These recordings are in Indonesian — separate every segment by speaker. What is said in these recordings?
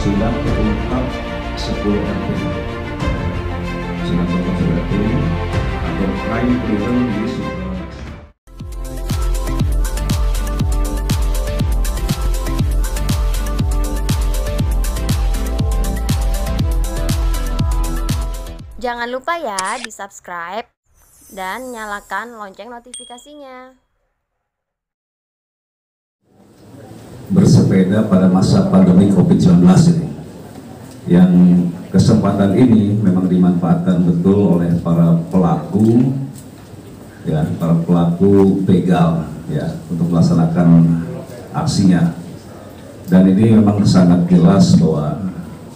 Speaker 1: Sidang terungkap 10 RT. Sidang terungkap 10 RT atau crime driven di Sulawesi.
Speaker 2: Jangan lupa ya di subscribe dan nyalakan lonceng notifikasinya.
Speaker 1: Bersepeda pada masa pandemi COVID-19 ini, yang kesempatan ini memang dimanfaatkan betul oleh para pelaku, ya, para pelaku begal, ya, untuk melaksanakan aksinya. Dan ini memang sangat jelas bahwa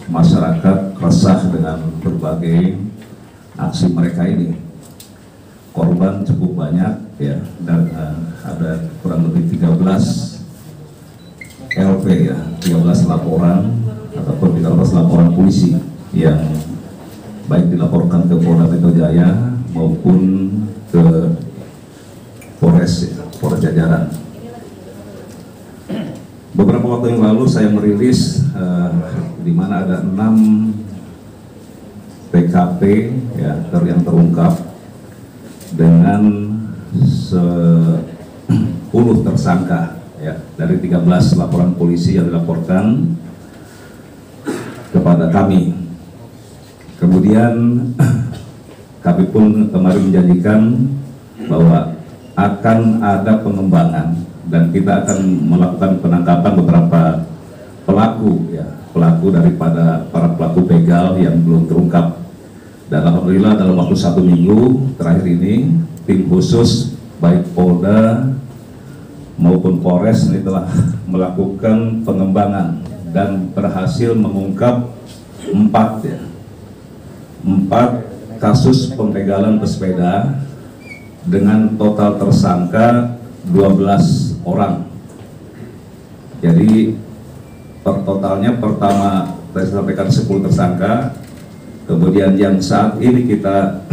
Speaker 1: masyarakat resah dengan berbagai aksi mereka ini. Korban cukup banyak, ya, dan ada kurang lebih 13 LP, ya, 13 laporan ataupun 13 laporan polisi yang baik dilaporkan ke Polda Metro Jaya maupun ke Polres, ya, Polres Jajaran. Beberapa waktu yang lalu saya merilis di mana ada 6 PKP, ya, yang terungkap dengan 10 tersangka, ya, dari 13 laporan polisi yang dilaporkan kepada kami. Kemudian kami pun kemarin menjanjikan bahwa akan ada pengembangan dan kita akan melakukan penangkapan beberapa pelaku, ya, pelaku daripada para pelaku begal yang belum terungkap. Dan alhamdulillah dalam waktu 1 minggu terakhir ini tim khusus baik Polda maupun Polres ini telah melakukan pengembangan dan berhasil mengungkap 4 kasus pembegalan pesepeda dengan total tersangka 12 orang. Jadi per totalnya pertama saya sampaikan 10 tersangka, kemudian yang saat ini kita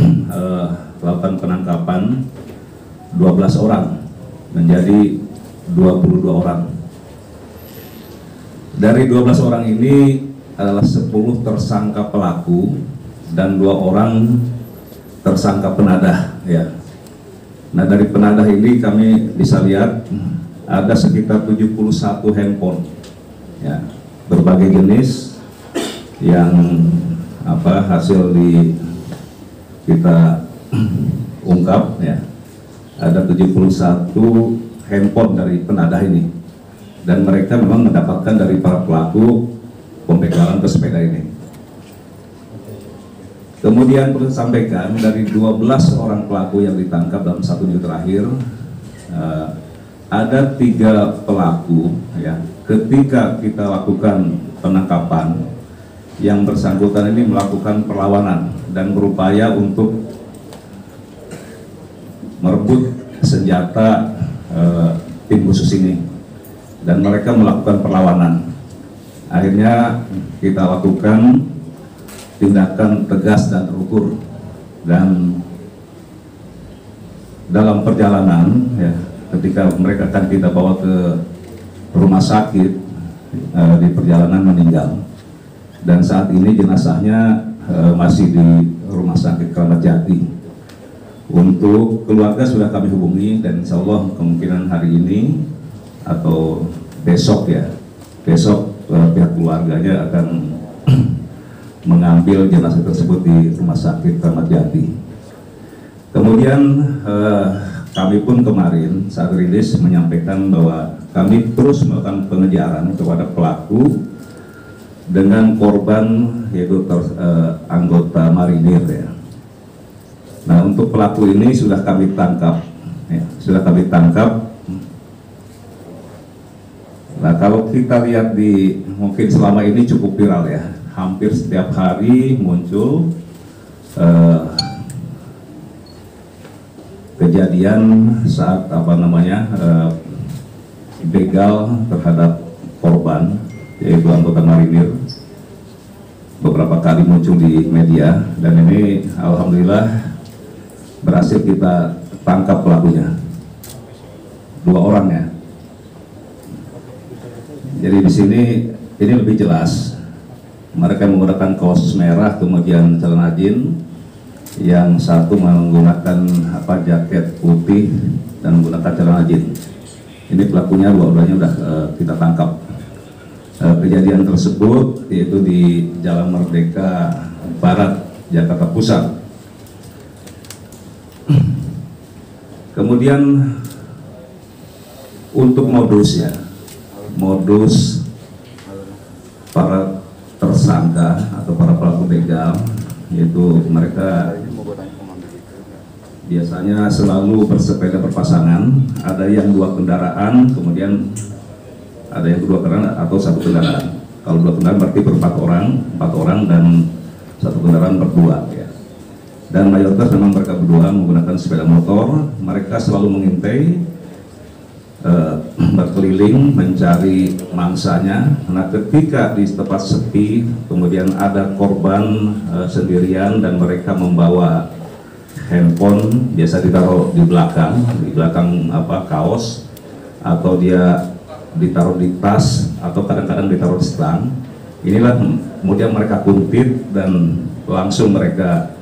Speaker 1: lakukan penangkapan 12 orang menjadi 22 orang. Dari 12 orang ini adalah 10 tersangka pelaku dan 2 orang tersangka penadah, ya. Nah, dari penadah ini kami bisa lihat ada sekitar 71 handphone, ya, berbagai jenis yang hasil kita ungkap, ya. Ada 71 handphone dari penadah ini, dan mereka memang mendapatkan dari para pelaku pembegalan pesepeda ini. Kemudian perlu sampaikan dari 12 orang pelaku yang ditangkap dalam 1 minggu terakhir, ada 3 pelaku, ya, ketika kita lakukan penangkapan yang bersangkutan ini melakukan perlawanan dan berupaya untuk merebut senjata tim khusus ini, dan mereka melakukan perlawanan. Akhirnya kita lakukan tindakan tegas dan terukur, dan dalam perjalanan, ya, ketika mereka akan kita bawa ke rumah sakit, di perjalanan meninggal, dan saat ini jenazahnya masih di rumah sakit Kramat Jati. Untuk keluarga sudah kami hubungi, dan insya Allah kemungkinan hari ini atau besok, ya, besok pihak keluarganya akan mengambil jenazah tersebut di rumah sakit Kramat Jati. Kemudian kami pun kemarin saat rilis menyampaikan bahwa kami terus melakukan pengejaran kepada pelaku dengan korban, yaitu anggota marinir, ya. Nah, untuk pelaku ini sudah kami tangkap, ya, sudah kami tangkap. Nah, kalau kita lihat di mungkin selama ini cukup viral, ya, hampir setiap hari muncul kejadian saat begal terhadap korban, yaitu anggota marinir. Beberapa kali muncul di media, dan ini alhamdulillah berhasil kita tangkap pelakunya, 2 orang, ya. Jadi di sini ini lebih jelas Mereka menggunakan kaos merah, kemudian celana jeans, yang satu menggunakan jaket putih dan menggunakan celana jeans. Ini pelakunya dua-duanya sudah kita tangkap. Kejadian tersebut yaitu di Jalan Merdeka Barat, Jakarta Pusat. Kemudian untuk modus para tersangka atau para pelaku begal, yaitu mereka biasanya selalu bersepeda berpasangan, ada yang 2 kendaraan, kemudian ada yang 2 kendaraan atau 1 kendaraan. Kalau 2 kendaraan berarti ber-4 orang dan 1 kendaraan berdua ya. Dan mayoritas memang mereka berdua menggunakan sepeda motor. Mereka selalu mengintai, berkeliling mencari mangsanya. Nah, ketika di tempat sepi kemudian ada korban sendirian dan mereka membawa handphone, biasa ditaruh di belakang kaos, atau dia ditaruh di tas, atau kadang-kadang ditaruh di stang. Inilah kemudian mereka kuntit dan langsung mereka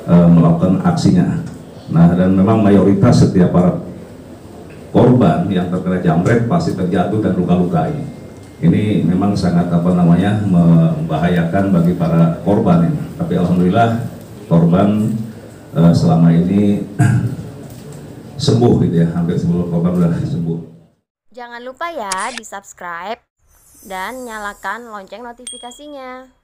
Speaker 1: melakukan aksinya. Nah, dan memang mayoritas setiap para korban yang terkena jambret pasti terjatuh dan luka-luka. Ini memang sangat membahayakan bagi para korban ini. Tapi alhamdulillah korban selama ini sembuh gitu ya, hampir seluruh korban sudah sembuh.
Speaker 2: Jangan lupa ya di subscribe dan nyalakan lonceng notifikasinya.